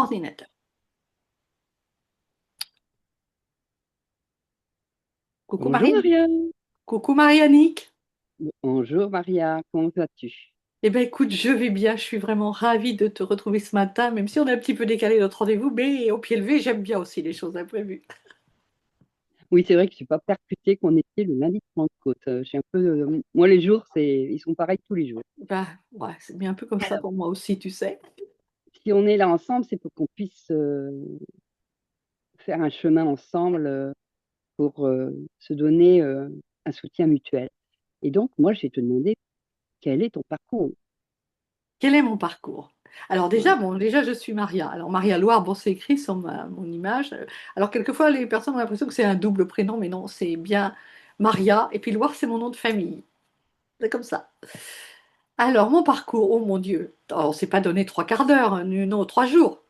Ordinateur. Coucou Bonjour Marie-Annick. Maria. Coucou Marie-Annick. Bonjour Maria, comment vas-tu? Eh bien écoute, je vais bien, je suis vraiment ravie de te retrouver ce matin, même si on a un petit peu décalé notre rendez-vous, mais au pied levé, j'aime bien aussi les choses imprévues. Oui, c'est vrai que je suis pas percutée qu'on était le lundi de Pentecôte. Je suis un peu, moi les jours, ils sont pareils tous les jours. Bah, ouais, c'est bien un peu comme ça Alors, pour moi aussi, tu sais. si on est là ensemble, c'est pour qu'on puisse faire un chemin ensemble pour se donner un soutien mutuel. Et donc, moi, je vais te demander quel est ton parcours. Quel est mon parcours? Alors déjà, Voilà. bon, déjà je suis Maria. Alors Maria Loire, bon, c'est écrit sur mon image. Alors quelquefois, les personnes ont l'impression que c'est un double prénom, mais non, c'est bien Maria. Et puis Loire, c'est mon nom de famille. C'est comme ça. Alors mon parcours, oh mon Dieu. Alors, on s'est pas donné trois quarts d'heure, hein, non, 3 jours.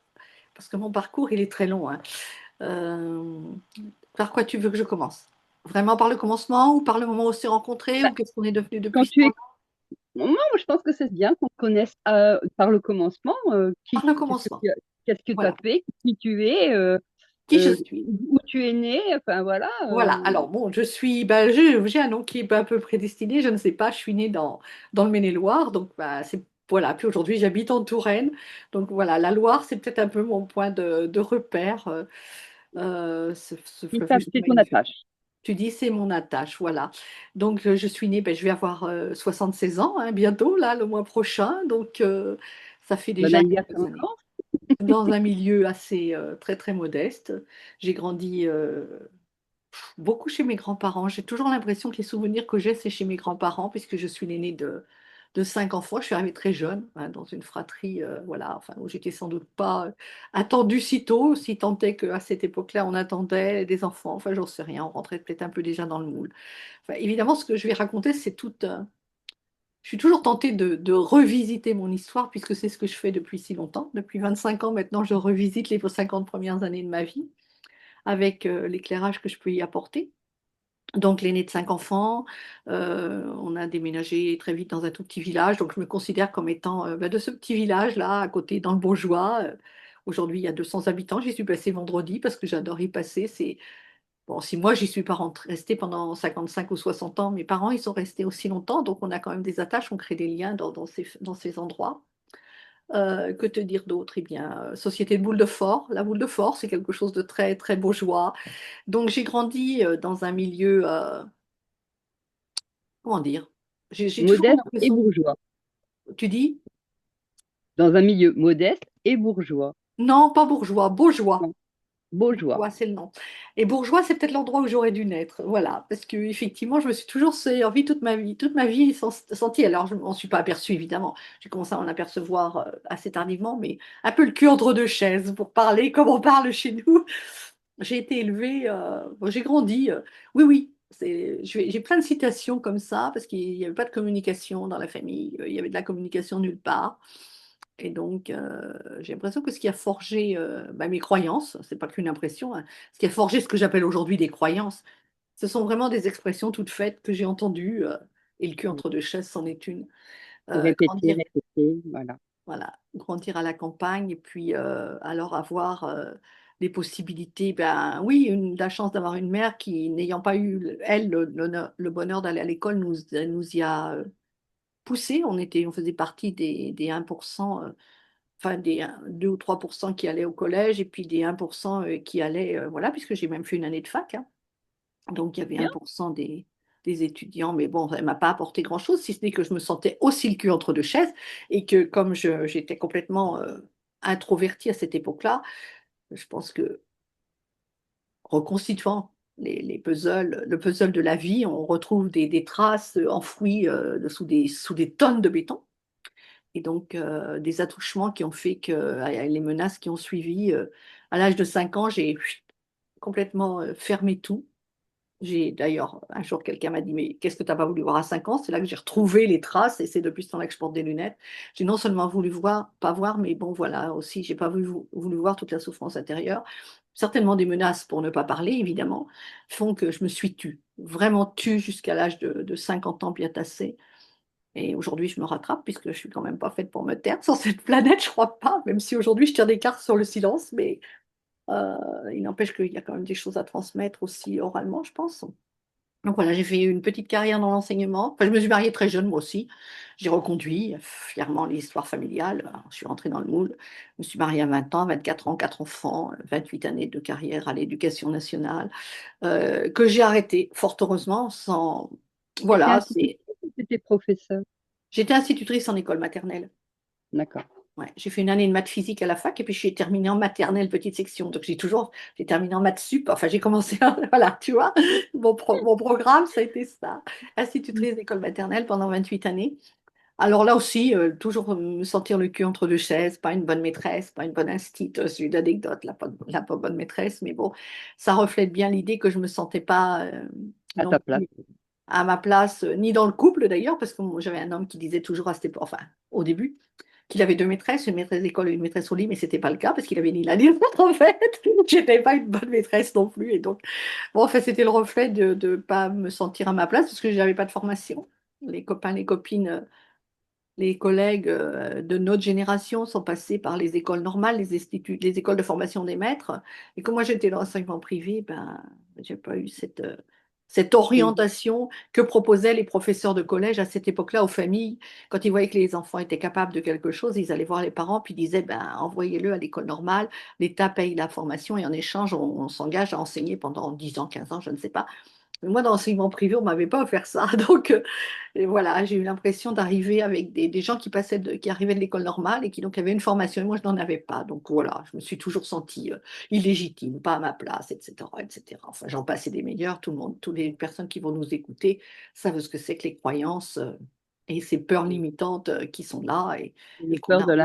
Parce que mon parcours, il est très long, hein. Euh, Par quoi tu veux que je commence? Vraiment par le commencement ou par le moment où on s'est rencontrés Bah, ou qu'est-ce qu'on est devenu quand depuis ce tu es, temps-là? moi, je pense que c'est bien qu'on te connaisse par le commencement. Par le Qu'est-ce que commencement. qu'est-ce que tu as Voilà. fait, qui tu es. Qui je suis? Où tu es né, enfin voilà. Voilà. Alors bon, je suis, bah, j'ai un nom qui est un peu prédestiné. Je ne sais pas. Je suis née dans le Maine-et-Loire, donc bah, c'est voilà. Puis aujourd'hui, j'habite en Touraine, donc voilà. La Loire, c'est peut-être un peu mon point de repère. Ce fleuve que je trouve C'est ton magnifique. attache. Tu dis, c'est mon attache, voilà. Donc, je suis née, ben, je vais avoir 16 ans, hein, bientôt, là, le mois prochain. Donc, ça fait Bon déjà anniversaire quelques années. encore. Dans un milieu assez très, très modeste. J'ai grandi beaucoup chez mes grands-parents. J'ai toujours l'impression que les souvenirs que j'ai, c'est chez mes grands-parents, puisque je suis l'aînée de 5 enfants. Je suis arrivée très jeune, hein, dans une fratrie, voilà, enfin, où j'étais sans doute pas attendue si tôt, si tant est qu'à cette époque-là, on attendait des enfants. Enfin, j'en sais rien, on rentrait peut-être un peu déjà dans le moule. Enfin, évidemment, ce que je vais raconter, c'est tout. Je suis toujours tentée de revisiter mon histoire, puisque c'est ce que je fais depuis si longtemps. Depuis 25 ans maintenant, je revisite les 50 premières années de ma vie, avec l'éclairage que je peux y apporter. Donc, l'aîné de 5 enfants, on a déménagé très vite dans un tout petit village. Donc, je me considère comme étant bah, de ce petit village-là, à côté, dans le Baugeois. Aujourd'hui, il y a 200 habitants. J'y suis passée vendredi parce que j'adore y passer. C'est bon, si moi, j'y suis pas restée pendant 55 ou 60 ans, mes parents, ils sont restés aussi longtemps. Donc, on a quand même des attaches, on crée des liens dans ces endroits. Que te dire d'autre? Eh bien, société de boule de fort. La boule de fort, c'est quelque chose de très, très bourgeois. Donc, j'ai grandi dans un milieu. Comment dire? J'ai toujours Modeste et l'impression. bourgeois. Tu dis? Dans un milieu modeste et bourgeois. Non, pas bourgeois, bourgeois. Non, bourgeois. Bourgeois, c'est le nom. Et bourgeois, c'est peut-être l'endroit où j'aurais dû naître. Voilà, parce que effectivement, je me suis toujours servi toute ma vie sentie. Alors, je ne m'en suis pas aperçue, évidemment. J'ai commencé à en apercevoir assez tardivement, mais un peu le cul entre deux chaises, pour parler comme on parle chez nous. J'ai été élevée, bon, j'ai grandi. Oui, oui. J'ai plein de citations comme ça, parce qu'il n'y avait pas de communication dans la famille, il y avait de la communication nulle part. Et donc, j'ai l'impression que ce qui a forgé bah, mes croyances, c'est pas qu'une impression, hein, ce qui a forgé ce que j'appelle aujourd'hui des croyances, ce sont vraiment des expressions toutes faites que j'ai entendues, et le cul entre deux chaises, c'en est une. Répéter, Grandir, répéter, voilà. voilà, grandir à la campagne et puis alors avoir des possibilités, ben oui, la chance d'avoir une mère qui, n'ayant pas eu, elle, le bonheur d'aller à l'école, nous y a poussé. On faisait partie des 1%, enfin des 2 ou 3% qui allaient au collège et puis des 1% qui allaient, voilà, puisque j'ai même fait une année de fac, hein. Donc il y avait Bien. 1% des étudiants, mais bon, ça ne m'a pas apporté grand-chose, si ce n'est que je me sentais aussi le cul entre deux chaises et que comme j'étais complètement introvertie à cette époque-là, je pense que reconstituant les puzzles, le puzzle de la vie, on retrouve des traces enfouies sous des tonnes de béton. Et donc, des attouchements qui ont fait que les menaces qui ont suivi, à l'âge de 5 ans, j'ai complètement fermé tout. J'ai d'ailleurs, un jour, quelqu'un m'a dit, mais qu'est-ce que tu n'as pas voulu voir à 5 ans? C'est là que j'ai retrouvé les traces et c'est depuis ce temps-là que je porte des lunettes. J'ai non seulement voulu voir, pas voir, mais bon, voilà, aussi, j'ai pas voulu voir toute la souffrance intérieure. Certainement des menaces, pour ne pas parler, évidemment, font que je me suis tue, vraiment tue jusqu'à l'âge de 50 ans bien tassé. Et aujourd'hui, je me rattrape puisque je suis quand même pas faite pour me taire sur cette planète, je crois pas, même si aujourd'hui je tire des cartes sur le silence, mais euh, il n'empêche qu'il y a quand même des choses à transmettre aussi oralement, je pense. Donc voilà, j'ai fait une petite carrière dans l'enseignement. Enfin, je me suis mariée très jeune, moi aussi. J'ai reconduit fièrement l'histoire familiale. Alors, je suis rentrée dans le moule. Je me suis mariée à 20 ans, 24 ans, 4 enfants, 28 années de carrière à l'éducation nationale, que j'ai arrêtée, fort heureusement, sans... T'étais Voilà, institutrice c'est... ou t'étais professeur? J'étais institutrice en école maternelle. D'accord. Ouais, j'ai fait une année de maths physique à la fac et puis j'ai terminé en maternelle petite section. Donc j'ai terminé en maths sup. Enfin, j'ai commencé, voilà, tu vois, mon programme, ça a été ça. Institutrice d'école maternelle pendant 28 années. Alors là aussi, toujours me sentir le cul entre deux chaises, pas une bonne maîtresse, pas une bonne instite. J'ai une anecdote, la pas bonne maîtresse, mais bon, ça reflète bien l'idée que je me sentais pas À non ta place. plus à ma place, ni dans le couple d'ailleurs, parce que j'avais un homme qui disait toujours à cette époque, enfin, au début, qu'il avait deux maîtresses, une maîtresse d'école et une maîtresse au lit, mais c'était pas le cas parce qu'il avait ni l'un ni l'autre en fait. J'étais pas une bonne maîtresse non plus, et donc bon, en fait, c'était le reflet de ne pas me sentir à ma place parce que je n'avais pas de formation. Les copains, les copines, les collègues de notre génération sont passés par les écoles normales, les instituts, les écoles de formation des maîtres. Et comme moi j'étais dans l'enseignement privé, ben, j'ai pas eu cette Mhm. orientation que proposaient les professeurs de collège à cette époque-là aux familles. Quand ils voyaient que les enfants étaient capables de quelque chose, ils allaient voir les parents puis ils disaient, ben, envoyez-le à l'école normale, l'État paye la formation et en échange, on s'engage à enseigner pendant 10 ans, 15 ans, je ne sais pas. Mais moi, dans l'enseignement privé, on ne m'avait pas offert ça. Donc, et voilà, j'ai eu l'impression d'arriver avec des gens qui arrivaient de l'école normale et qui donc avaient une formation et moi, je n'en avais pas. Donc voilà, je me suis toujours sentie illégitime, pas à ma place, etc., etc. Enfin, j'en passais des meilleurs. Tout le monde, toutes les personnes qui vont nous écouter savent ce que c'est que les croyances et ces peurs limitantes qui sont là Et et le qu'on peur a. de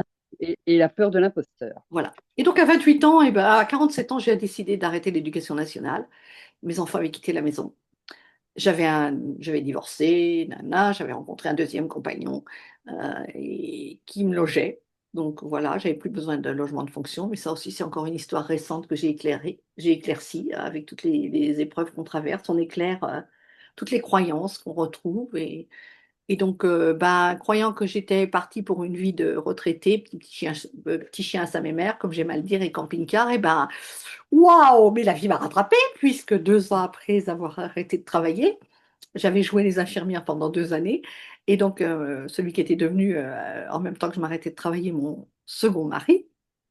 et la peur de l'imposteur. Voilà. Et donc, à 28 ans, et ben, à 47 ans, j'ai décidé d'arrêter l'éducation nationale. Mes enfants avaient quitté la maison. J'avais divorcé, nana, j'avais rencontré un deuxième compagnon et qui me logeait. Donc voilà, j'avais plus besoin de logement de fonction, mais ça aussi, c'est encore une histoire récente que j'ai éclaircie avec toutes les épreuves qu'on traverse. On éclaire toutes les croyances qu'on retrouve et donc, bah, croyant que j'étais partie pour une vie de retraité, petit chien à sa mère, comme j'aime à le dire, et camping-car, et ben, waouh, mais la vie m'a rattrapée, puisque 2 ans après avoir arrêté de travailler, j'avais joué les infirmières pendant 2 années. Et donc, celui qui était devenu, en même temps que je m'arrêtais de travailler, mon second mari,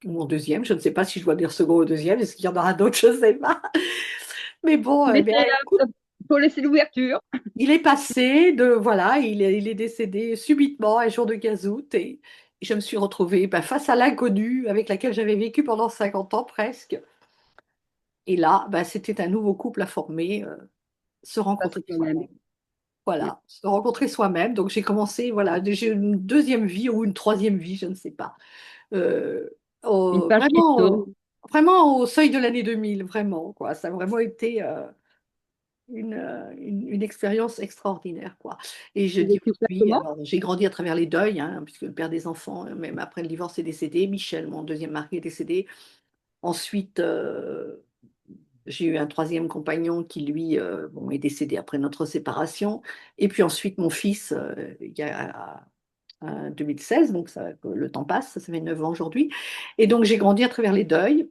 ou mon deuxième, je ne sais pas si je dois dire second ou deuxième, est-ce qu'il y en aura d'autres, je ne sais pas. Mais bon, ben, écoute, Laissez-la, faut laisser l'ouverture. il est passé de, voilà, il est décédé subitement un jour de gazout et je me suis retrouvée ben, face à l'inconnu avec laquelle j'avais vécu pendant 50 ans presque. Et là, ben, c'était un nouveau couple à former, se Face à rencontrer toi-même. soi-même. Voilà, se rencontrer soi-même. Donc j'ai commencé, voilà, j'ai eu une deuxième vie ou une troisième vie, je ne sais pas. Euh, Une page qui se tourne. vraiment au seuil de l'année 2000, vraiment, quoi. Ça a vraiment été une expérience extraordinaire, quoi. Et je J'ai dis vécu ça aujourd'hui, comment? alors j'ai grandi à travers les deuils, hein, puisque le père des enfants, même après le divorce, est décédé. Michel, mon deuxième mari, est décédé. Ensuite, j'ai eu un troisième compagnon qui, lui, bon, est décédé après notre séparation. Et puis ensuite, mon fils, il y a 2016, donc le temps passe, ça fait 9 ans aujourd'hui. Et donc, j'ai grandi à travers les deuils.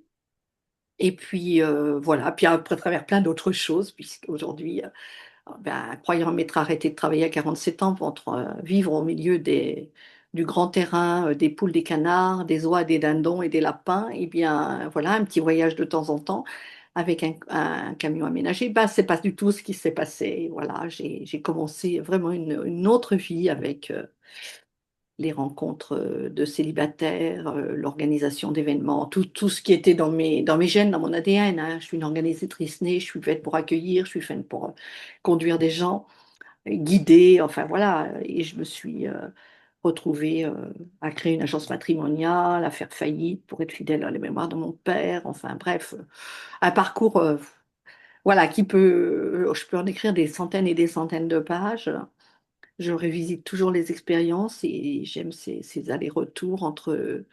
Et puis, voilà. Puis après, à travers plein d'autres choses, puisqu'aujourd'hui, ben, croyant m'être arrêté de travailler à 47 ans pour vivre au milieu du grand terrain, des poules, des canards, des oies, des dindons et des lapins, et bien voilà, un petit voyage de temps en temps avec un camion aménagé, ben, c'est pas du tout ce qui s'est passé. Voilà, j'ai commencé vraiment une autre vie avec les rencontres de célibataires, l'organisation d'événements, tout ce qui était dans mes gènes, dans mon ADN, hein. Je suis une organisatrice née, je suis faite pour accueillir, je suis faite pour conduire des gens, guider, enfin voilà. Et je me suis retrouvée à créer une agence matrimoniale, à faire faillite pour être fidèle à la mémoire de mon père, enfin bref, un parcours voilà, je peux en écrire des centaines et des centaines de pages. Je revisite toujours les expériences et j'aime ces allers-retours entre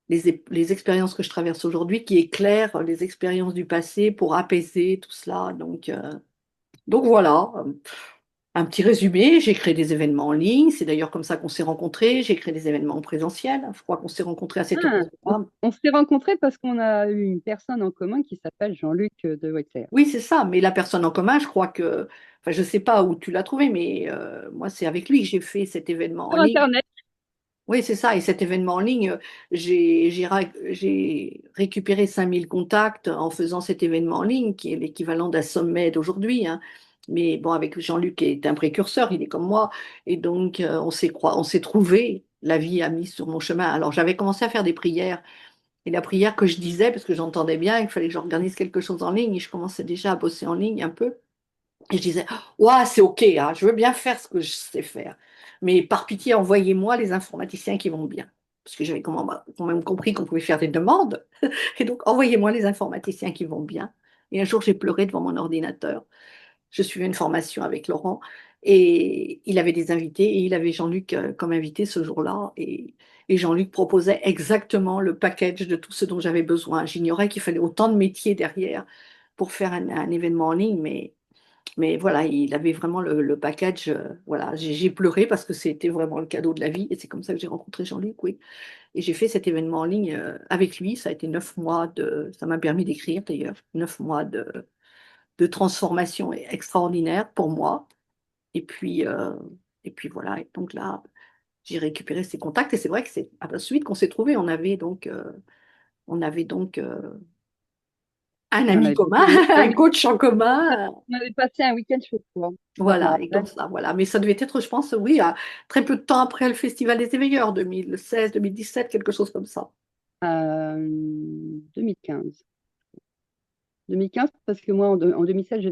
les expériences que je traverse aujourd'hui qui éclairent les expériences du passé pour apaiser tout cela. Donc voilà, un petit résumé. J'ai créé des événements en ligne. C'est d'ailleurs comme ça qu'on s'est rencontrés. J'ai créé des événements en présentiel. Je crois qu'on s'est rencontrés à cette Ah, occasion-là. on s'est rencontrés parce qu'on a eu une personne en commun qui s'appelle Jean-Luc de Wexer. Oui, c'est ça. Mais la personne en commun, je crois que, enfin, je ne sais pas où tu l'as trouvé, mais moi, c'est avec lui que j'ai fait cet événement en Sur ligne. Internet. Oui, c'est ça. Et cet événement en ligne, j'ai récupéré 5000 contacts en faisant cet événement en ligne, qui est l'équivalent d'un sommet d'aujourd'hui, hein. Mais bon, avec Jean-Luc qui est un précurseur, il est comme moi. Et donc, on s'est trouvés. La vie a mis sur mon chemin. Alors, j'avais commencé à faire des prières. Et la prière que je disais, parce que j'entendais bien qu'il fallait que j'organise quelque chose en ligne, et je commençais déjà à bosser en ligne un peu. Et je disais, ouais, c'est OK, hein, je veux bien faire ce que je sais faire. Mais par pitié, envoyez-moi les informaticiens qui vont bien. Parce que j'avais quand même compris qu'on pouvait faire des demandes. Et donc, envoyez-moi les informaticiens qui vont bien. Et un jour, j'ai pleuré devant mon ordinateur. Je suivais une formation avec Laurent. Et il avait des invités. Et il avait Jean-Luc comme invité ce jour-là. Et Jean-Luc proposait exactement le package de tout ce dont j'avais besoin. J'ignorais qu'il fallait autant de métiers derrière pour faire un événement en ligne. Mais voilà, il avait vraiment le package. Voilà, j'ai pleuré parce que c'était vraiment le cadeau de la vie. Et c'est comme ça que j'ai rencontré Jean-Luc, oui. Et j'ai fait cet événement en ligne avec lui. Ça a été 9 mois de. Ça m'a permis d'écrire d'ailleurs. 9 mois de transformation extraordinaire pour moi. Et puis, euh, et puis voilà. Et donc là, j'ai récupéré ses contacts. Et c'est vrai que c'est à la suite qu'on s'est trouvés. On avait donc un On ami avait commun, passé, un oui, coach en commun. on avait passé un week-end chez toi. Ça, je me Voilà, et rappelle. comme ça, voilà. Mais ça devait être, je pense, oui, très peu de temps après le Festival des Éveilleurs, 2016, 2017, quelque chose comme ça. 2015. 2015, parce que moi, en 2016,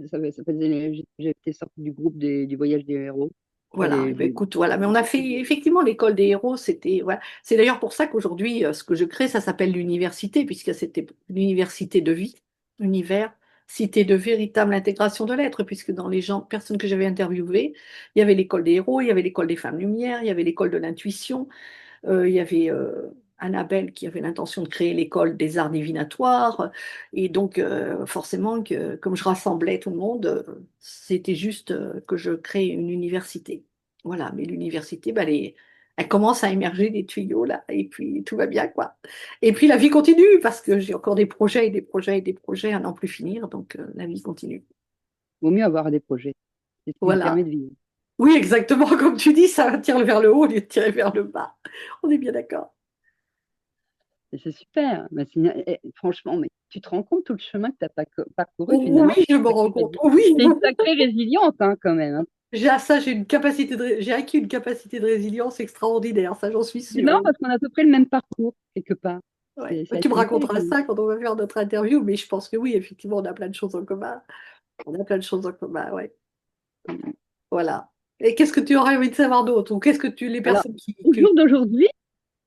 j'étais sortie du groupe du Voyage des héros. Enfin, Voilà, eh ben, écoute, voilà. Mais on a fait effectivement l'école des héros, c'était, voilà. C'est d'ailleurs pour ça qu'aujourd'hui, ce que je crée, ça s'appelle l'université, puisque c'était l'université de vie, univers, cité de véritable intégration de l'être, puisque dans les gens, personnes que j'avais interviewées, il y avait l'école des héros, il y avait l'école des femmes lumière, il y avait l'école de l'intuition. Il y avait Annabelle qui avait l'intention de créer l'école des arts divinatoires. Et donc, forcément, comme je rassemblais tout le monde, c'était juste que je crée une université. Voilà, mais l'université, bah, elle commence à émerger des tuyaux, là, et puis tout va bien, quoi. Et puis la vie continue, parce que j'ai encore des projets et des projets et des projets à n'en plus finir, donc la vie continue. vaut mieux avoir des projets. C'est ce qui nous permet Voilà. de vivre. Oui, exactement, comme tu dis, ça tire vers le haut au lieu de tirer vers le bas. On est bien d'accord. Et c'est super. Mais franchement, mais tu te rends compte tout le chemin que tu as parcouru Oui, finalement. je me rends compte. Oui, T'es une sacrée résiliente hein, quand même. Hein. j'ai acquis une capacité de résilience extraordinaire, ça j'en suis C'est sûre. marrant parce qu'on a à peu près le même parcours, quelque part. Ouais. C'est Tu me assez raconteras intelligent. ça quand on va faire notre interview, mais je pense que oui, effectivement, on a plein de choses en commun. On a plein de choses en commun, ouais. Voilà. Et qu'est-ce que tu aurais envie de savoir d'autre? Ou qu'est-ce que les Alors, personnes au jour d'aujourd'hui,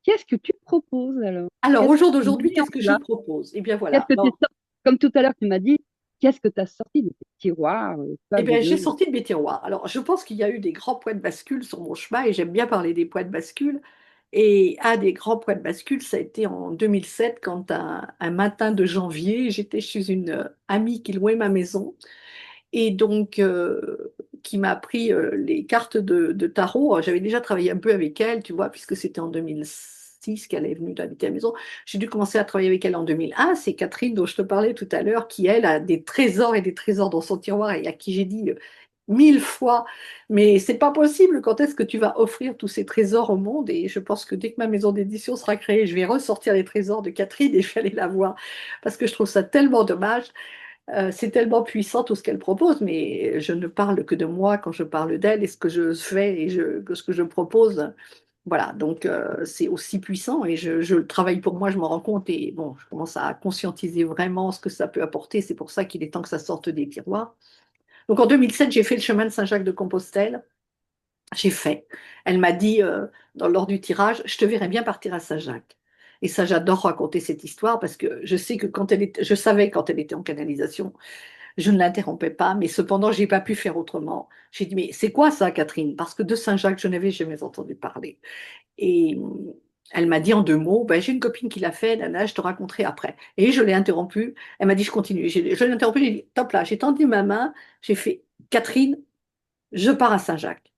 qu'est-ce que tu proposes alors? Alors, au Qu'est-ce que jour tu d'aujourd'hui, mets en qu'est-ce que je place? propose? Eh bien Qu'est-ce voilà. que tu sors? Comme tout à l'heure, tu m'as dit, qu'est-ce que tu as sorti de tes tiroirs Eh bien, j'ai fabuleux? sorti de mes tiroirs. Alors, je pense qu'il y a eu des grands points de bascule sur mon chemin et j'aime bien parler des points de bascule. Et un des grands points de bascule, ça a été en 2007, quand un matin de janvier, j'étais chez une amie qui louait ma maison et donc qui m'a pris les cartes de tarot. J'avais déjà travaillé un peu avec elle, tu vois, puisque c'était en 2006 qu'elle est venue habiter à la maison. J'ai dû commencer à travailler avec elle en 2001. C'est Catherine dont je te parlais tout à l'heure, qui, elle, a des trésors et des trésors dans son tiroir et à qui j'ai dit 1000 fois, mais c'est pas possible, quand est-ce que tu vas offrir tous ces trésors au monde? Et je pense que dès que ma maison d'édition sera créée, je vais ressortir les trésors de Catherine et je vais aller la voir, parce que je trouve ça tellement dommage. C'est tellement puissant tout ce qu'elle propose, mais je ne parle que de moi quand je parle d'elle et ce que je fais et ce que je propose. Voilà, donc c'est aussi puissant et je le travaille pour moi, je m'en rends compte et bon, je commence à conscientiser vraiment ce que ça peut apporter. C'est pour ça qu'il est temps que ça sorte des tiroirs. Donc en 2007, j'ai fait le chemin de Saint-Jacques-de-Compostelle. J'ai fait. Elle m'a dit lors du tirage, je te verrai bien partir à Saint-Jacques. Et ça, j'adore raconter cette histoire parce que je sais que je savais quand elle était en canalisation, je ne l'interrompais pas, mais cependant, je n'ai pas pu faire autrement. J'ai dit, mais c'est quoi ça, Catherine? Parce que de Saint-Jacques, je n'avais jamais entendu parler. Et elle m'a dit en 2 mots, ben, j'ai une copine qui l'a fait, Nana, je te raconterai après. Et je l'ai interrompue. Elle m'a dit, je continue. Je l'ai interrompue, j'ai dit, top là, j'ai tendu ma main, j'ai fait, Catherine, Je pars à Saint-Jacques.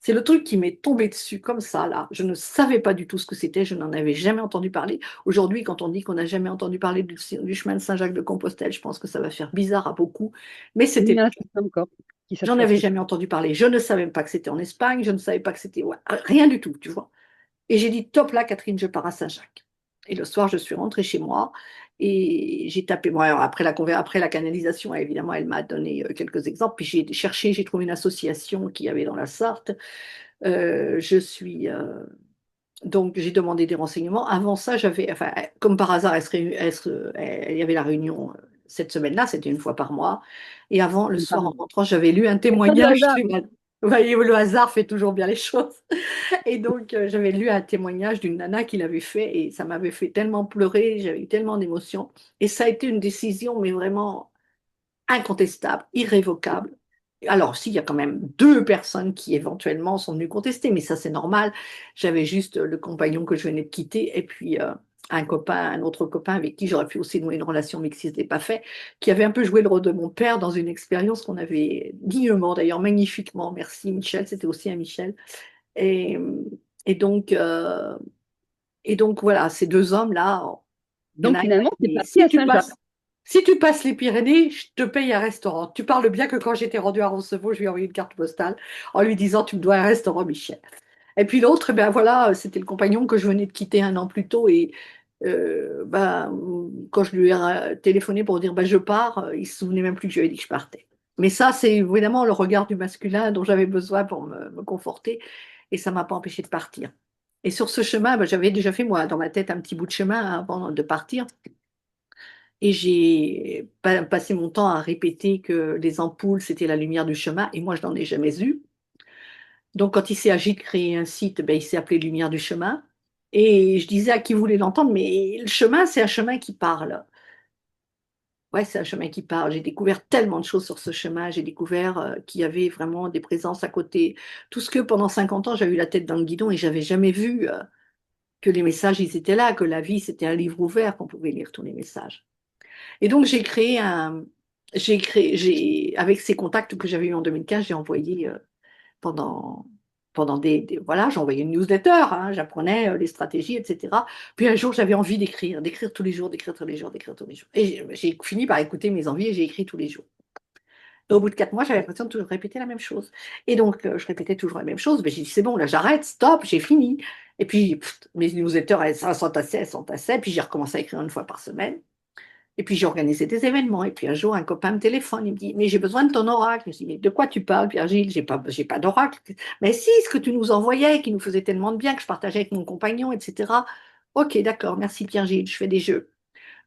C'est le truc qui m'est tombé dessus comme ça, là. Je ne savais pas du tout ce que c'était, je n'en avais jamais entendu parler. Aujourd'hui, quand on dit qu'on n'a jamais entendu parler du chemin de Saint-Jacques-de-Compostelle, je pense que ça va faire bizarre à beaucoup. Mais Oui, il c'était, y en a certains encore qui savent j'en pas ce avais que c'est. jamais entendu parler. Je ne savais même pas que c'était en Espagne, je ne savais pas que c'était, ouais, rien du tout, tu vois. Et j'ai dit, top là, Catherine, je pars à Saint-Jacques. Et le soir, je suis rentrée chez moi et j'ai tapé. Bon, alors après la canalisation, évidemment, elle m'a donné quelques exemples. Puis j'ai cherché, j'ai trouvé une association qui avait dans la Sarthe. Je suis donc j'ai demandé des renseignements. Avant ça, j'avais, enfin, comme par hasard, il y avait la réunion cette semaine-là, c'était une fois par mois. Et avant, le C'est pas soir, en rentrant, j'avais lu un Il n'y a pas de témoignage. hasard. Vous voyez, le hasard fait toujours bien les choses. Et donc, j'avais lu un témoignage d'une nana qui l'avait fait et ça m'avait fait tellement pleurer, j'avais eu tellement d'émotions. Et ça a été une décision, mais vraiment incontestable, irrévocable. Alors, s'il y a quand même deux personnes qui éventuellement sont venues contester, mais ça c'est normal. J'avais juste le compagnon que je venais de quitter et puis un copain, un autre copain avec qui j'aurais pu aussi nouer une relation, mais qui s'était pas fait, qui avait un peu joué le rôle de mon père dans une expérience qu'on avait dignement, d'ailleurs magnifiquement. Merci Michel, c'était aussi un Michel. Et, et donc, euh, et donc voilà, ces deux hommes-là, il y en Donc a un qui m'a finalement, dit, c'est mais parti à Saint-Jacques. si tu passes les Pyrénées, je te paye un restaurant. Tu parles bien que quand j'étais rendue à Roncevaux, je lui ai envoyé une carte postale en lui disant, tu me dois un restaurant, Michel. Et puis l'autre, ben voilà, c'était le compagnon que je venais de quitter un an plus tôt et ben, quand je lui ai téléphoné pour dire ben, je pars, il se souvenait même plus que je lui ai dit que je partais. Mais ça, c'est évidemment le regard du masculin dont j'avais besoin pour me conforter et ça m'a pas empêché de partir. Et sur ce chemin, ben, j'avais déjà fait moi dans ma tête un petit bout de chemin avant de partir et j'ai passé mon temps à répéter que les ampoules, c'était la lumière du chemin et moi, je n'en ai jamais eu. Donc, quand il s'est agi de créer un site, ben, il s'est appelé Lumière du chemin. Et je disais à qui voulait l'entendre, mais le chemin, c'est un chemin qui parle. Ouais, c'est un chemin qui parle. J'ai découvert tellement de choses sur ce chemin. J'ai découvert qu'il y avait vraiment des présences à côté. Tout ce que pendant 50 ans, j'avais eu la tête dans le guidon et j'avais jamais vu que les messages, ils étaient là, que la vie, c'était un livre ouvert, qu'on pouvait lire tous les messages. Et donc, avec ces contacts que j'avais eu en 2015, j'ai envoyé pendant, voilà, j'envoyais une newsletter, hein, j'apprenais les stratégies, etc. Puis un jour, j'avais envie d'écrire tous les jours, d'écrire tous les jours, d'écrire tous les jours. Et j'ai fini par écouter mes envies et j'ai écrit tous les jours. Et au bout de 4 mois, j'avais l'impression de toujours répéter la même chose. Et donc, je répétais toujours la même chose. Mais j'ai dit, c'est bon, là, j'arrête, stop, j'ai fini. Et puis, mes newsletters, elles s'entassaient, elles s'entassaient. Puis, j'ai recommencé à écrire une fois par semaine. Et puis j'ai organisé des événements. Et puis un jour, un copain me téléphone, il me dit, mais j'ai besoin de ton oracle. Je dis, mais de quoi tu parles, Pierre-Gilles? J'ai pas d'oracle. Mais si, ce que tu nous envoyais, qui nous faisait tellement de bien, que je partageais avec mon compagnon, etc. Ok, d'accord, merci Pierre-Gilles, je fais des jeux.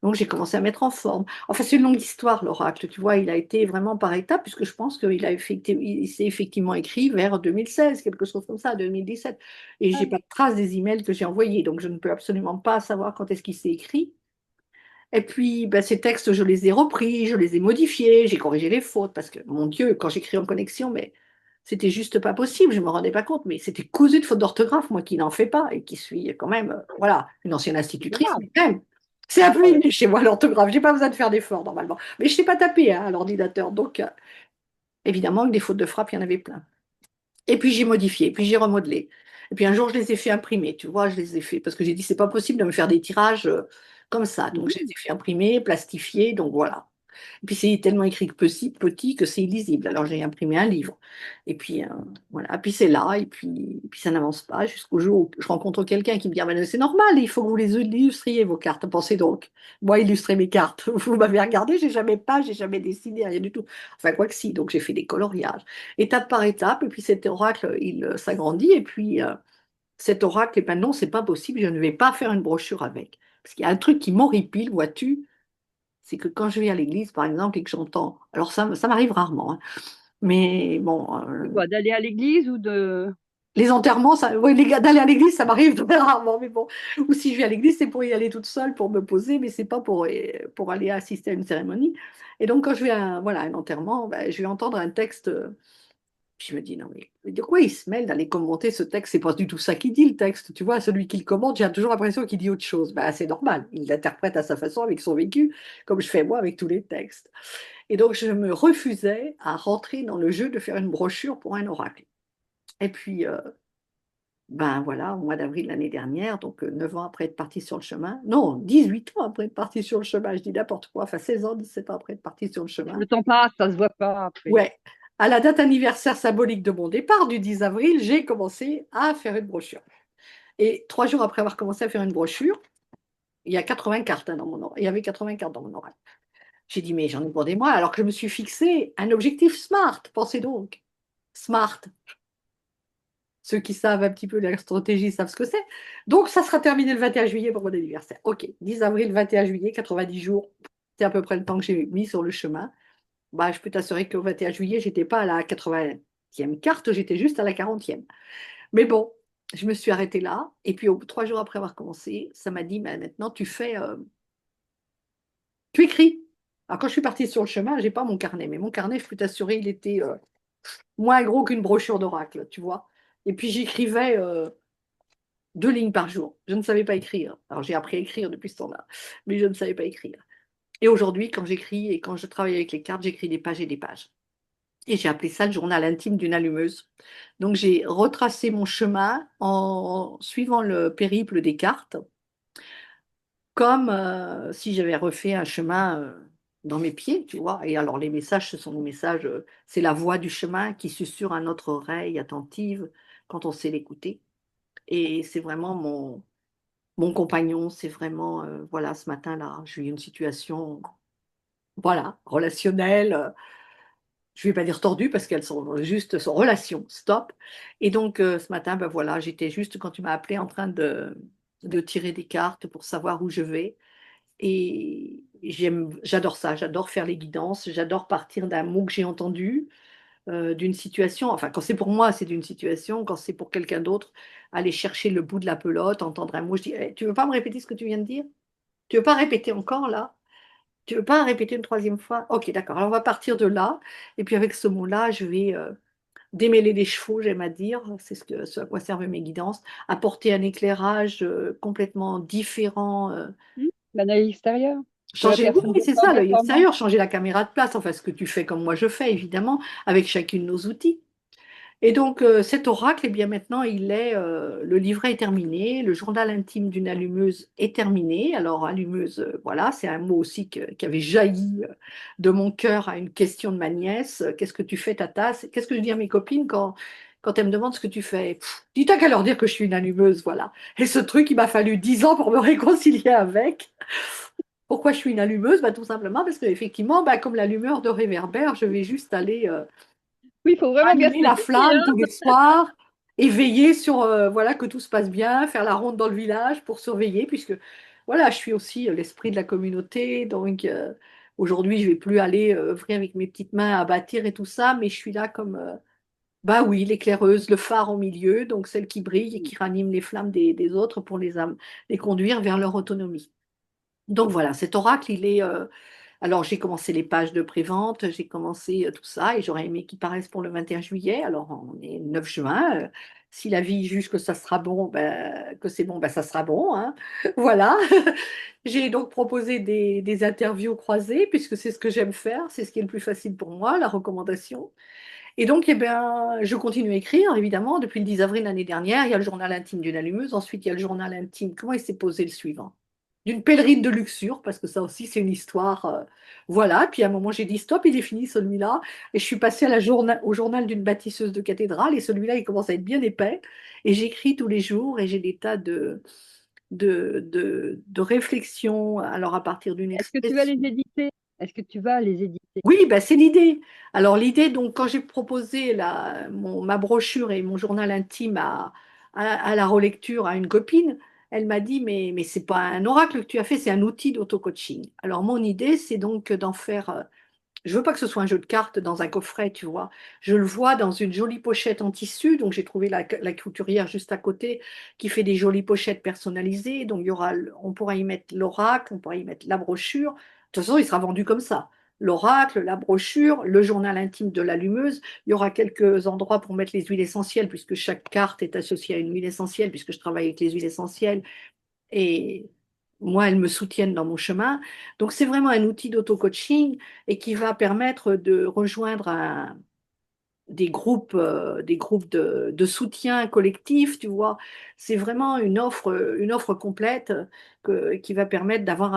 Donc j'ai commencé à mettre en forme. Enfin, c'est une longue histoire, l'oracle. Tu vois, il a été vraiment par étapes, puisque je pense il s'est effectivement écrit vers 2016, quelque chose comme ça, 2017. Et j'ai pas de trace des emails que j'ai envoyés, donc je ne peux absolument pas savoir quand est-ce qu'il s'est écrit. Et puis, ben, ces textes, je les ai repris, je les ai modifiés, j'ai corrigé les fautes, parce que, mon Dieu, quand j'écris en connexion, mais c'était juste pas possible, je me rendais pas compte, mais c'était cousu de fautes d'orthographe, moi qui n'en fais pas, et qui suis quand même, voilà, une ancienne C'est institutrice, grave. mais quand même, c'est un peu Ah ouais. inné chez moi l'orthographe, j'ai pas besoin de faire d'efforts normalement, mais je sais pas taper hein, à l'ordinateur, donc évidemment, que des fautes de frappe, il y en avait plein. Et puis j'ai modifié, puis j'ai remodelé. Et puis un jour, je les ai fait imprimer, tu vois, je les ai fait, parce que j'ai dit, c'est pas possible de me faire des tirages comme ça. Donc je les Mhm. ai fait imprimer, plastifier, donc voilà. Et puis c'est tellement écrit que petit que c'est illisible. Alors j'ai imprimé un livre. Et puis voilà, et puis c'est là, et puis ça n'avance pas jusqu'au jour où je rencontre quelqu'un qui me dit, ah, ben, c'est normal, il faut que vous les illustriez, vos cartes. Pensez donc, moi, illustrer mes cartes. Vous m'avez regardé, j'ai jamais peint, j'ai jamais dessiné, rien du tout. Enfin, quoi que si, donc j'ai fait des coloriages, étape par étape, et puis cet oracle, il s'agrandit, et puis cet oracle, et ben non, c'est pas possible, je ne vais pas faire une brochure avec. Parce qu'il y a un truc qui m'horripile, vois-tu, c'est que quand je vais à l'église, par exemple, et que j'entends, alors ça m'arrive rarement, hein, mais bon, C'est quoi, d'aller à l'église ou de... les enterrements, ça, ouais, d'aller à l'église, ça m'arrive très rarement, mais bon, ou si je vais à l'église, c'est pour y aller toute seule, pour me poser, mais c'est pas pour aller assister à une cérémonie. Et donc, quand je vais à voilà, un enterrement, ben, je vais entendre un texte. Puis je me dis, non, mais de quoi il se mêle d'aller commenter ce texte? C'est pas du tout ça qu'il dit, le texte. Tu vois, celui qui le commente, j'ai toujours l'impression qu'il dit autre chose. Ben, c'est normal. Il l'interprète à sa façon, avec son vécu, comme je fais moi avec tous les textes. Et donc, je me refusais à rentrer dans le jeu de faire une brochure pour un oracle. Et puis, ben voilà, au mois d'avril l'année dernière, donc 9 ans après être parti sur le chemin, non, 18 ans après être parti sur le chemin, je dis n'importe quoi, enfin 16 ans, 17 ans après être parti sur le chemin. Le temps passe, ça se voit pas après. Ouais, à la date anniversaire symbolique de mon départ, du 10 avril, j'ai commencé à faire une brochure. Et 3 jours après avoir commencé à faire une brochure, il y a 80 cartes dans mon oral. Il y avait 80 cartes dans mon oral. J'ai dit, mais j'en ai pour des mois, alors que je me suis fixé un objectif SMART. Pensez donc. SMART. Ceux qui savent un petit peu la stratégie savent ce que c'est. Donc, ça sera terminé le 21 juillet pour mon anniversaire. OK, 10 avril, 21 juillet, 90 jours. C'est à peu près le temps que j'ai mis sur le chemin. Bah, je peux t'assurer qu'au 21 juillet, j'étais pas à la 80e carte, j'étais juste à la 40e. Mais bon, je me suis arrêtée là. Et puis, 3 jours après avoir commencé, ça m'a dit, bah, maintenant, tu écris. Alors, quand je suis partie sur le chemin, j'ai pas mon carnet. Mais mon carnet, je peux t'assurer, il était moins gros qu'une brochure d'oracle, tu vois. Et puis, j'écrivais 2 lignes par jour. Je ne savais pas écrire. Alors, j'ai appris à écrire depuis ce temps-là, mais je ne savais pas écrire. Et aujourd'hui, quand j'écris et quand je travaille avec les cartes, j'écris des pages et des pages. Et j'ai appelé ça le journal intime d'une allumeuse. Donc, j'ai retracé mon chemin en suivant le périple des cartes, comme si j'avais refait un chemin dans mes pieds, tu vois. Et alors, les messages, ce sont des messages, c'est la voix du chemin qui susurre à notre oreille attentive quand on sait l'écouter. Et c'est vraiment mon compagnon, c'est vraiment, voilà, ce matin-là, j'ai eu une situation, voilà, relationnelle, je ne vais pas dire tordue parce qu'elles sont juste sont relations, stop. Et donc, ce matin, ben voilà, j'étais juste, quand tu m'as appelé, en train de tirer des cartes pour savoir où je vais. Et j'adore ça, j'adore faire les guidances, j'adore partir d'un mot que j'ai entendu, d'une situation. Enfin, quand c'est pour moi, c'est d'une situation. Quand c'est pour quelqu'un d'autre, aller chercher le bout de la pelote, entendre un mot. Je dis, eh, tu veux pas me répéter ce que tu viens de dire? Tu veux pas répéter encore là? Tu veux pas répéter une troisième fois? Ok, d'accord. Alors on va partir de là. Et puis avec ce mot-là, je vais démêler les chevaux, j'aime à dire. C'est ce à quoi servent mes guidances. Apporter un éclairage complètement différent. L'analyse extérieure de la Changer, oui, personne oui, qui c'est sort ça, de l'œil forme. extérieur, changer la caméra de place. Enfin, ce que tu fais comme moi je fais, évidemment, avec chacune de nos outils. Et donc, cet oracle, eh bien maintenant, le livret est terminé, le journal intime d'une allumeuse est terminé. Alors, allumeuse, voilà, c'est un mot aussi qui avait jailli de mon cœur à une question de ma nièce. Qu'est-ce que tu fais, Tata? Qu'est-ce que je dis à mes copines quand elles me demandent ce que tu fais? Dis, t'as qu'à leur dire que je suis une allumeuse, voilà. Et ce truc, il m'a fallu 10 ans pour me réconcilier avec. Pourquoi je suis une allumeuse? Bah, tout simplement parce qu'effectivement, bah, comme l'allumeur de réverbère, je vais juste aller Oui, il faut vraiment bien allumer la spécifier, flamme hein. tous les soirs et veiller sur voilà, que tout se passe bien, faire la ronde dans le village pour surveiller, puisque voilà, je suis aussi l'esprit de la communauté. Donc aujourd'hui, je vais plus aller œuvrer avec mes petites mains à bâtir et tout ça, mais je suis là comme, bah oui, l'éclaireuse, le phare au milieu, donc celle qui brille et qui ranime les flammes des autres pour les conduire vers leur autonomie. Donc voilà, cet oracle, alors, j'ai commencé les pages de prévente, j'ai commencé tout ça, et j'aurais aimé qu'il paraisse pour le 21 juillet. Alors, on est le 9 juin. Si la vie juge que ça sera bon, ben, que c'est bon, ben, ça sera bon, hein. Voilà. J'ai donc proposé des interviews croisées, puisque c'est ce que j'aime faire, c'est ce qui est le plus facile pour moi, la recommandation. Et donc, eh ben, je continue à écrire, évidemment, depuis le 10 avril l'année dernière. Il y a le journal intime d'une allumeuse. Ensuite, il y a le journal intime. Comment il s'est posé le suivant? D'une pèlerine de luxure, parce que ça aussi, c'est une histoire. Voilà. Puis à un moment, j'ai dit stop, il est fini celui-là. Et je suis passée au journal d'une bâtisseuse de cathédrale. Et celui-là, il commence à être bien épais. Et j'écris tous les jours et j'ai des tas de réflexions. Alors, à partir d'une Est-ce que tu vas les expression. éditer? Est-ce que tu vas les éditer? Oui, ben c'est l'idée. Alors l'idée, donc, quand j'ai proposé ma brochure et mon journal intime à la relecture à une copine, elle m'a dit, mais c'est pas un oracle que tu as fait, c'est un outil d'auto-coaching. Alors mon idée, c'est donc d'en faire, je veux pas que ce soit un jeu de cartes dans un coffret, tu vois. Je le vois dans une jolie pochette en tissu, donc j'ai trouvé la couturière juste à côté qui fait des jolies pochettes personnalisées. Donc on pourra y mettre l'oracle, on pourra y mettre la brochure. De toute façon, il sera vendu comme ça. L'oracle, la brochure, le journal intime de l'allumeuse. Il y aura quelques endroits pour mettre les huiles essentielles, puisque chaque carte est associée à une huile essentielle, puisque je travaille avec les huiles essentielles. Et moi, elles me soutiennent dans mon chemin. Donc, c'est vraiment un outil d'auto-coaching et qui va permettre de rejoindre des groupes de soutien collectif, tu vois. C'est vraiment une offre complète qui va permettre d'avoir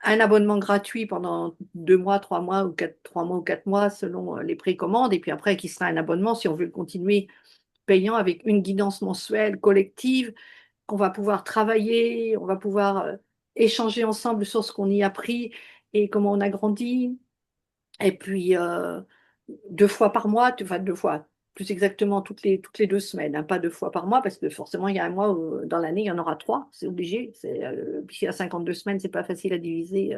un abonnement gratuit pendant 2 mois, 3 mois ou 3 mois ou 4 mois selon les précommandes. Et puis après, qui sera un abonnement si on veut le continuer payant avec une guidance mensuelle collective qu'on va pouvoir travailler, on va pouvoir échanger ensemble sur ce qu'on y a appris et comment on a grandi. Et puis, 2 fois par mois, enfin 2 fois, plus exactement toutes les 2 semaines, hein, pas 2 fois par mois, parce que forcément, il y a un mois où, dans l'année, il y en aura trois, c'est obligé. Puisqu'il y a 52 semaines, c'est pas facile à diviser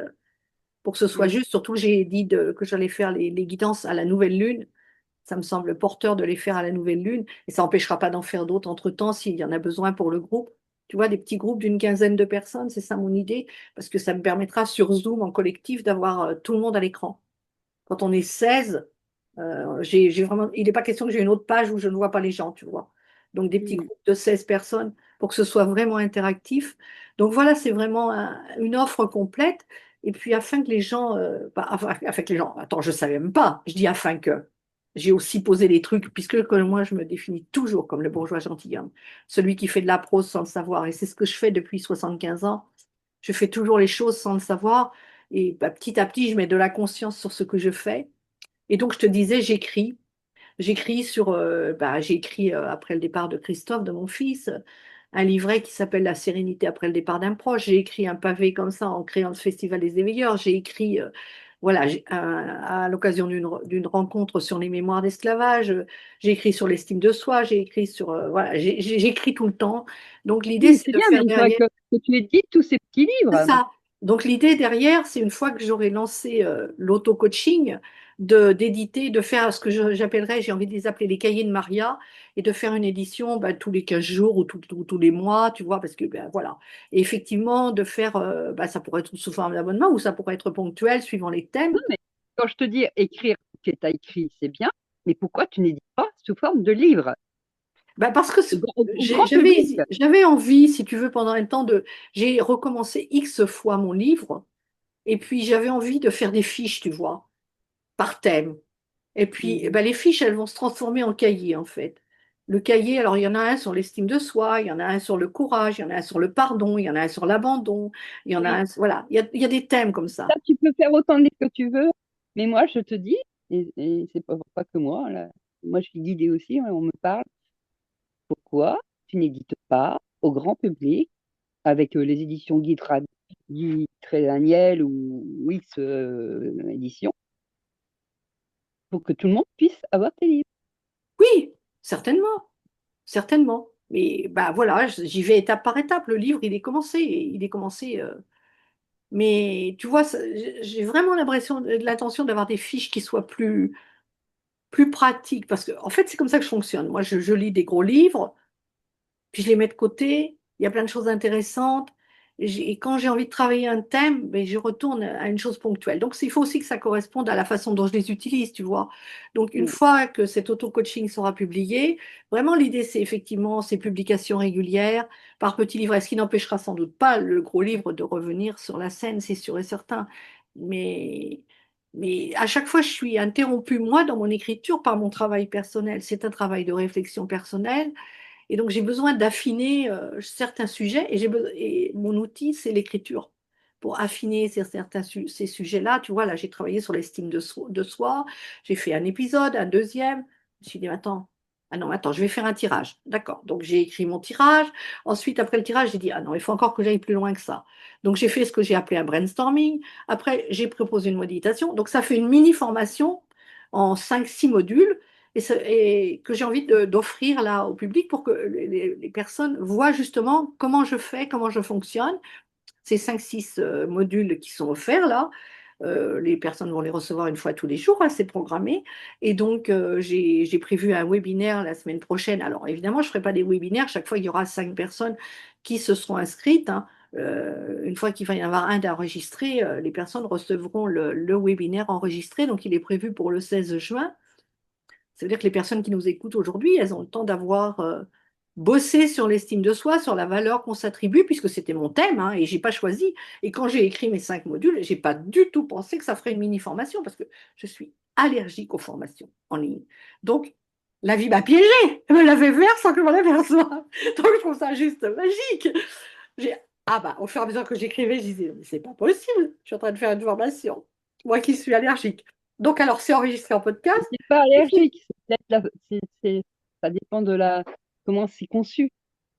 pour que ce soit Mm. juste. Surtout, j'ai dit que j'allais faire les guidances à la nouvelle lune. Ça me semble porteur de les faire à la nouvelle lune, et ça n'empêchera pas d'en faire d'autres entre-temps s'il y en a besoin pour le groupe. Tu vois, des petits groupes d'une quinzaine de personnes, c'est ça mon idée, parce que ça me permettra sur Zoom en collectif d'avoir tout le monde à l'écran. Quand on est 16, j'ai vraiment, il n'est pas question que j'ai une autre page où je ne vois pas les gens, tu vois. Donc des petits Mm. groupes de 16 personnes pour que ce soit vraiment interactif. Donc voilà, c'est vraiment une offre complète. Et puis afin que les gens, afin que les gens, attends, je ne savais même pas, je dis afin que. J'ai aussi posé des trucs, puisque moi je me définis toujours comme le bourgeois gentilhomme, celui qui fait de la prose sans le savoir. Et c'est ce que je fais depuis 75 ans. Je fais toujours les choses sans le savoir. Et bah, petit à petit, je mets de la conscience sur ce que je fais. Et donc, je te disais, j'écris. J'ai écrit après le départ de Christophe, de mon fils, un livret qui s'appelle La sérénité après le départ d'un proche. J'ai écrit un pavé comme ça en créant le Festival des éveilleurs. J'ai écrit, voilà, à l'occasion d'une rencontre sur les mémoires d'esclavage. J'ai écrit sur l'estime de soi. J'ai écrit sur, voilà, j'écris tout le temps. Donc Oui, l'idée, mais c'est c'est de bien, faire mais une fois derrière. que tu édites tous ces petits C'est livres, ça. Donc l'idée derrière, c'est une fois que j'aurai lancé l'auto-coaching, d'éditer, de faire ce que j'appellerais, j'ai envie de les appeler les cahiers de Maria, et de faire une édition tous les 15 jours ou tous les mois, tu vois, parce que ben, voilà. Et effectivement, de faire, ça pourrait être sous forme d'abonnement ou ça pourrait être ponctuel suivant les non, thèmes. mais quand je te dis écrire ce que tu as écrit, c'est bien, mais pourquoi tu n'édites pas sous forme de livre Parce que au grand public? j'avais envie, si tu veux, pendant un temps j'ai recommencé X fois mon livre, et puis j'avais envie de faire des fiches, tu vois, par thème. Et puis, eh Mhm. ben, les fiches, elles vont se transformer en cahiers, en fait. Le cahier, alors il y en a un sur l'estime de soi, il y en a un sur le courage, il y en a un sur le pardon, il y en a un sur l'abandon, il y en a Oui, un, voilà, il y a des thèmes comme ça, ça. tu peux faire autant de livres que tu veux, mais moi, je te dis, et c'est pas que moi, là, moi, je suis guidée aussi, hein, on me parle, pourquoi tu n'édites pas au grand public avec les éditions Guy Daniel ou X éditions pour que tout le monde puisse avoir tes livres. Oui, certainement, certainement. Mais bah voilà, j'y vais étape par étape. Le livre, il est commencé. Mais tu vois, j'ai vraiment l'intention d'avoir des fiches qui soient plus pratiques, parce que en fait, c'est comme ça que je fonctionne. Moi, je lis des gros livres. Puis je les mets de côté. Il y a plein de choses intéressantes. Et quand j'ai envie de travailler un thème, ben, je retourne à une chose ponctuelle. Donc, il faut aussi que ça corresponde à la façon dont je les utilise, tu vois. Donc, une Mm. fois que cet auto-coaching sera publié, vraiment, l'idée, c'est effectivement ces publications régulières par petits livres, ce qui n'empêchera sans doute pas le gros livre de revenir sur la scène, c'est sûr et certain. Mais, mais à chaque fois, je suis interrompue, moi, dans mon écriture, par mon travail personnel. C'est un travail de réflexion personnelle. Et donc, j'ai besoin d'affiner certains sujets et mon outil, c'est l'écriture. Pour affiner ces sujets-là, tu vois, là, j'ai travaillé sur l'estime de soi, j'ai fait un épisode, un deuxième. Je me suis dit, attends, ah non, attends, je vais faire un tirage. D'accord. Donc, j'ai écrit mon tirage. Ensuite, après le tirage, j'ai dit, ah non, il faut encore que j'aille plus loin que ça. Donc, j'ai fait ce que j'ai appelé un brainstorming. Après, j'ai proposé une méditation. Donc, ça fait une mini formation en 5 6 modules et que j'ai envie d'offrir là au public pour que les personnes voient justement comment je fais, comment je fonctionne. Ces 5 6 modules qui sont offerts là, les personnes vont les recevoir une fois tous les jours, hein, c'est programmé. Et donc, j'ai prévu un webinaire la semaine prochaine. Alors, évidemment, je ne ferai pas des webinaires. Chaque fois, il y aura 5 personnes qui se seront inscrites, hein. Une fois qu'il va y en avoir un d'enregistré, les personnes recevront le webinaire enregistré. Donc, il est prévu pour le 16 juin. Ça veut dire que les personnes qui nous écoutent aujourd'hui, elles ont le temps d'avoir bosser sur l'estime de soi, sur la valeur qu'on s'attribue, puisque c'était mon thème, hein, et j'ai pas choisi. Et quand j'ai écrit mes 5 modules, j'ai pas du tout pensé que ça ferait une mini-formation, parce que je suis allergique aux formations en ligne. Donc, la vie m'a piégée, elle me l'avait vert sans que je m'en aperçoive. Donc, je trouve ça juste magique. J'ai, ah bah, au fur et à mesure que j'écrivais, je disais, mais c'est pas possible, je suis en train de faire une formation, moi qui suis allergique. Donc, alors, c'est enregistré en podcast. C'est pas allergique, c'est peut-être ça dépend de la comment c'est conçu.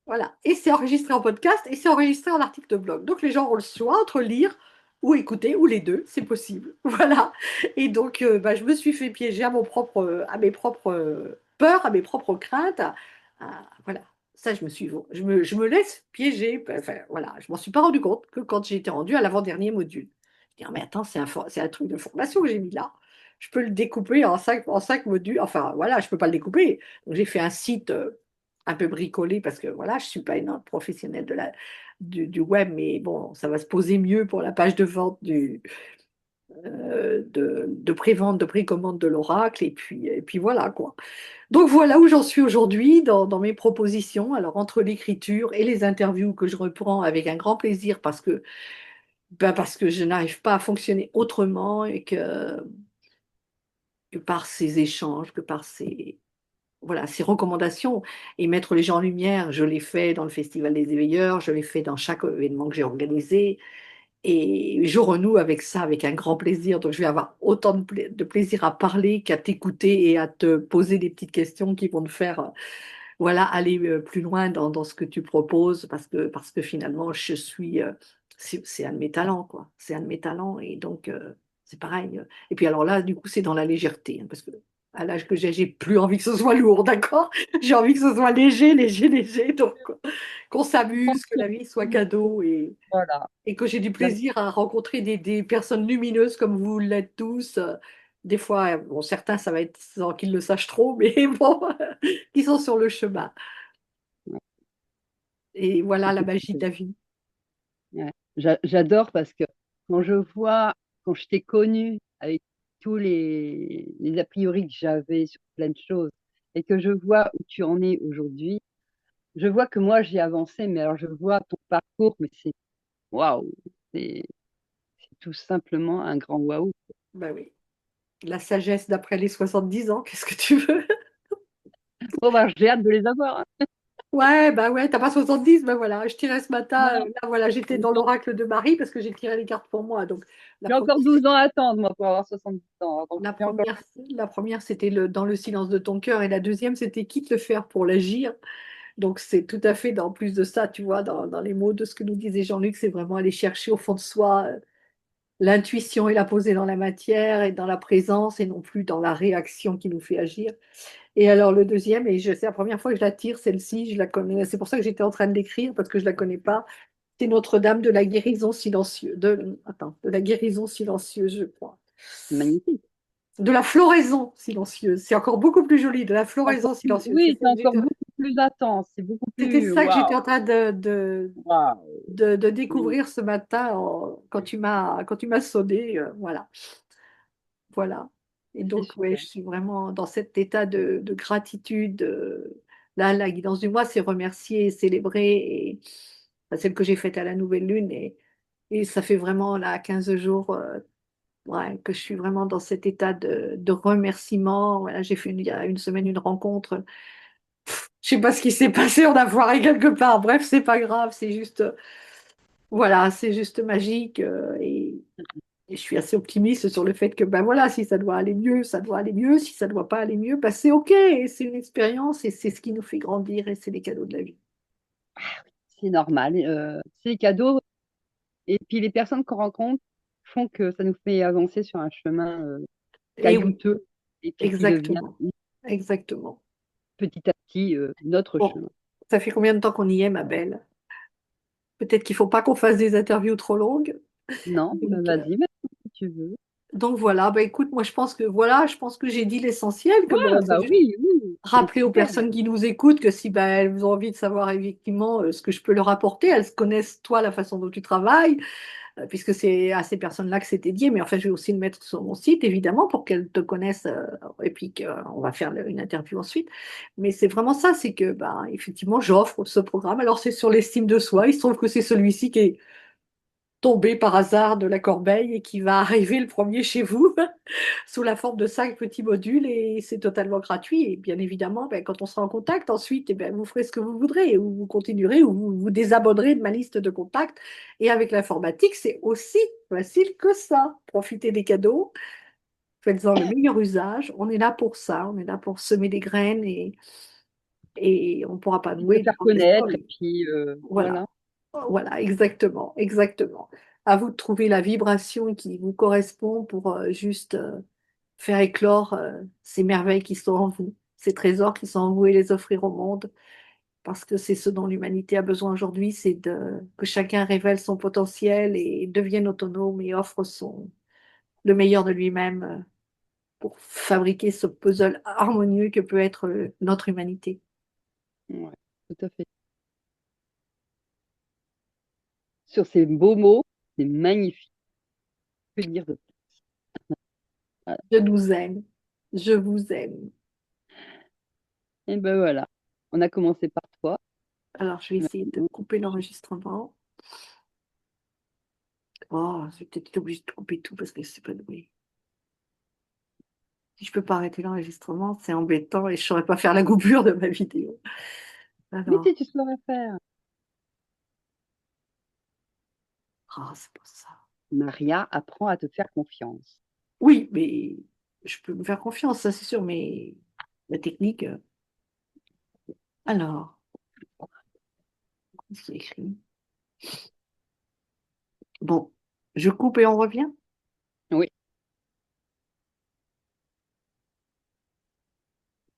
Voilà. Et c'est enregistré en podcast et c'est enregistré en article de blog. Donc les gens ont le choix entre lire ou écouter, ou les deux, c'est possible. Voilà. Et donc, bah, je me suis fait piéger à mes propres peurs, à mes propres craintes. Voilà. Ça, je me laisse piéger. Enfin, voilà. Je m'en suis pas rendu compte que quand j'ai été rendue à l'avant-dernier module. Je dis, ah, mais attends, c'est un truc de formation que j'ai mis là. Je peux le découper en 5 modules. Enfin, voilà, je peux pas le découper. Donc, j'ai fait un site un peu bricolé parce que voilà, je suis pas une professionnelle du web, mais bon, ça va se poser mieux pour la page de vente de pré-vente, de précommande de l'Oracle, et puis voilà quoi. Donc voilà où j'en suis aujourd'hui dans mes propositions. Alors entre l'écriture et les interviews que je reprends avec un grand plaisir parce que je n'arrive pas à fonctionner autrement et que par ces échanges, que par ces recommandations et mettre les gens en lumière, je l'ai fait dans le Festival des éveilleurs, je l'ai fait dans chaque événement que j'ai organisé et je renoue avec ça avec un grand plaisir. Donc je vais avoir autant de plaisir à parler qu'à t'écouter et à te poser des petites questions qui vont te faire voilà, aller plus loin dans ce que tu proposes parce que finalement, c'est un de mes talents, quoi. C'est un de mes talents et donc c'est pareil. Et puis alors là, du coup, c'est dans la légèreté hein, parce que à l'âge que j'ai plus envie que ce soit lourd, d'accord? J'ai envie que ce soit léger, léger, léger. Donc qu'on s'amuse, que la vie soit cadeau Voilà. et que j'ai du plaisir à rencontrer des personnes lumineuses comme vous l'êtes tous. Des fois, bon, certains, ça va être sans qu'ils le sachent trop, mais bon, qui sont sur le chemin. Et voilà la magie de la vie. Ouais. J'adore parce que quand je vois, quand je t'ai connue avec tous les a priori que j'avais sur plein de choses et que je vois où tu en es aujourd'hui, je vois que moi j'ai avancé, mais alors je vois ton parcours, mais c'est waouh, c'est c'est tout simplement un grand waouh. Ben oui. La sagesse d'après les 70 ans, qu'est-ce que tu veux? Bon, bah, j'ai hâte de les avoir, hein. Ouais, bah ouais, t'as pas 70, ben voilà. Je tirais ce matin, Non, là voilà, j'étais dans non, l'oracle de Marie parce que j'ai tiré les cartes pour moi. Donc la j'ai première, encore 12 ans à attendre, moi, pour avoir 70 ans. Donc, la j'ai encore... première, la première c'était dans le silence de ton cœur et la deuxième c'était quitte le faire pour l'agir. Donc c'est tout à fait dans plus de ça, tu vois, dans les mots de ce que nous disait Jean-Luc, c'est vraiment aller chercher au fond de soi l'intuition et la poser dans la matière et dans la présence et non plus dans la réaction qui nous fait agir. Et alors le deuxième, c'est la première fois que je la tire, celle-ci, je la connais, c'est pour ça que j'étais en train de l'écrire parce que je la connais pas. C'est Notre-Dame de la guérison silencieuse, de la guérison silencieuse, je crois. C'est magnifique. De la floraison silencieuse, c'est encore beaucoup plus joli, de la Encore floraison plus, silencieuse. oui, c'est encore beaucoup plus intense, c'est beaucoup C'était plus ça que j'étais waouh, en train waouh. de Oui, découvrir ce matin quand tu m'as sonné, voilà. Voilà. Et c'est donc, ouais, super. je suis vraiment dans cet état de gratitude. Là, la guidance du mois, c'est remercier, célébrer. Et enfin, celle que j'ai faite à la nouvelle lune. Et ça fait vraiment là 15 jours ouais, que je suis vraiment dans cet état de remerciement. Voilà, j'ai fait il y a une semaine une rencontre. Je sais pas ce qui s'est passé, on a foiré quelque part. Bref, c'est pas grave, c'est juste, voilà, c'est juste magique. Et je suis assez optimiste sur le fait que, ben voilà, si ça doit aller mieux, ça doit aller mieux. Si ça ne doit pas aller mieux, ben c'est OK. Et c'est une expérience et c'est ce qui nous fait grandir et c'est les cadeaux de la vie. C'est normal. C'est les cadeaux. Et puis les personnes qu'on rencontre font que ça nous fait avancer sur un chemin Et oui, caillouteux et puis qui devient exactement. Exactement. petit à petit notre Bon, chemin. ça fait combien de temps qu'on y est, ma belle? Peut-être qu'il ne faut pas qu'on fasse des interviews trop longues. Non, ben Donc, vas-y, maintenant, si tu veux. donc voilà, ben écoute, moi je pense que voilà, je pense que j'ai dit l'essentiel, que bon, Ouais, il faut bah juste oui, oui, c'est rappeler aux super. personnes qui nous écoutent que si ben, elles ont envie de savoir effectivement ce que je peux leur apporter, elles connaissent toi, la façon dont tu travailles, puisque c'est à ces personnes-là que c'est dédié. Mais en fait, je vais aussi le mettre sur mon site, évidemment, pour qu'elles te connaissent, et puis qu'on va faire une interview ensuite. Mais c'est vraiment ça, c'est que, bah, effectivement, j'offre ce programme. Alors, c'est sur l'estime de soi. Il se trouve que c'est celui-ci qui est tombé par hasard de la corbeille et qui va arriver le premier chez vous sous la forme de 5 petits modules et c'est totalement gratuit. Et bien évidemment, ben, quand on sera en contact, ensuite, eh ben, vous ferez ce que vous voudrez ou vous continuerez ou vous vous désabonnerez de ma liste de contacts. Et avec l'informatique, c'est aussi facile que ça. Profitez des cadeaux, faites-en le meilleur usage. On est là pour ça, on est là pour semer des graines et on ne pourra pas Puis te nouer de faire mauvaises connaître, et oreilles. puis Voilà. voilà. Voilà, exactement, exactement. À vous de trouver la vibration qui vous correspond pour juste faire éclore ces merveilles qui sont en vous, ces trésors qui sont en vous et les offrir au monde. Parce que c'est ce dont l'humanité a besoin aujourd'hui, c'est que chacun révèle son potentiel et devienne autonome et offre le meilleur de lui-même pour fabriquer ce puzzle harmonieux que peut être notre humanité. Ouais, tout à fait. Sur ces beaux mots, c'est magnifique. Que dire de plus? Voilà. Je nous aime, je vous aime. Et ben voilà. On a commencé par toi. Alors, je vais essayer de Maintenant, couper l'enregistrement. Oh, je vais peut-être être obligée de couper tout parce que c'est pas doué. Si je peux pas arrêter l'enregistrement, c'est embêtant et je saurais pas faire la coupure de ma vidéo. mais Alors, si tu saurais faire. c'est pour ça. Maria apprend à te faire confiance. Oui, mais je peux me faire confiance, ça c'est sûr, mais la technique. Alors, qu'est-ce qu'il y a écrit? Bon, je coupe et on revient.